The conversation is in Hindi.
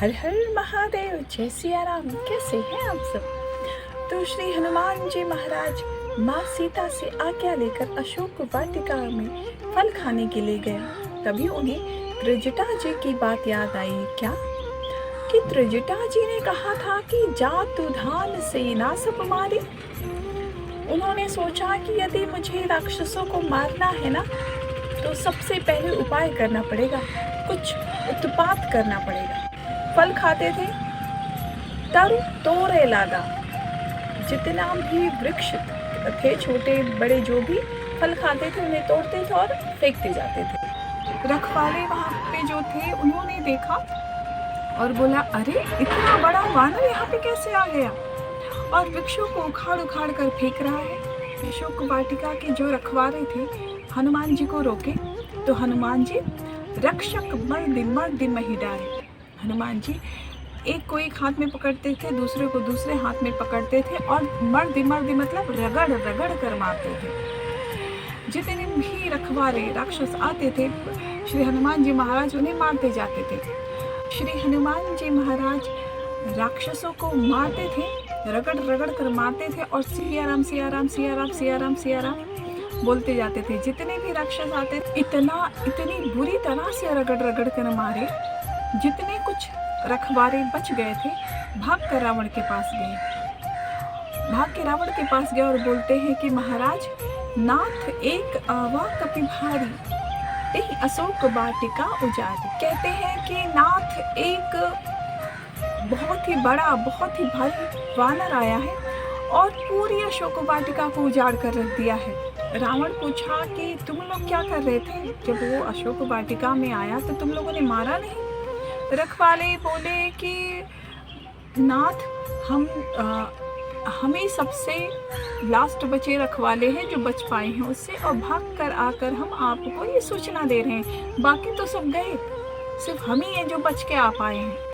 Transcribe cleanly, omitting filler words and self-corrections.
हर हर महादेव, जय सिया राम। कैसे हैं आप सब? तो श्री हनुमान जी महाराज माँ सीता से आज्ञा लेकर अशोक वाटिका में फल खाने के लिए गया। तभी उन्हें त्रिजटा जी की बात याद आई। क्या कि त्रिजटा जी ने कहा था कि जा तू धान से ना सब मारे। उन्होंने सोचा कि यदि मुझे राक्षसों को मारना है ना, तो सबसे पहले उपाय करना पड़ेगा, कुछ उत्पात करना पड़ेगा। फल खाते थे, तरु तोड़े लागा। जितना भी वृक्ष थे, छोटे बड़े जो भी फल खाते थे, उन्हें तोड़ते थे और फेंकते जाते थे। रखवाले वहाँ पे जो थे, उन्होंने देखा और बोला, अरे इतना बड़ा वानर यहाँ पे कैसे आ गया और वृक्षों को उखाड़ उखाड़ कर फेंक रहा है। अशोक वाटिका के जो रखवाले थे हनुमान जी को रोके, तो हनुमान जी रक्षक मर्द मही डारे। हनुमान जी एक को एक हाथ में पकड़ते थे, दूसरे को दूसरे हाथ में पकड़ते थे और मर्द मतलब रगड़ रगड़ कर मारते थे। जितने भी रखवाले राक्षस आते थे, श्री हनुमान जी महाराज उन्हें मारते जाते थे। श्री हनुमान जी महाराज राक्षसों को मारते थे, रगड़ रगड़ कर मारते थे और सिया राम सिया राम सिया राम सिया राम सिया राम बोलते जाते थे। जितने भी राक्षस आते थे, इतनी बुरी तरह से रगड़ रगड़ कर मारे। जितने कुछ रखवारे बच गए थे, भाग कर रावण के पास गए और बोलते हैं कि महाराज, नाथ एक आवा कपि भारी, यही अशोक वाटिका उजारी। कहते हैं कि नाथ एक बहुत ही बड़ा, बहुत ही भारी वानर आया है और पूरी अशोक वाटिका को उजाड़ कर रख दिया है। रावण पूछा कि तुम लोग क्या कर रहे थे जब वो अशोक वाटिका में आया, तो तुम लोगों ने मारा नहीं? रखवाले बोले कि नाथ, हमें सबसे लास्ट बचे रखवाले हैं जो बच पाए हैं उससे, और भाग कर आकर हम आपको ये सूचना दे रहे हैं। बाकी तो सब गए, सिर्फ हम ही हैं जो बच के आ पाए हैं।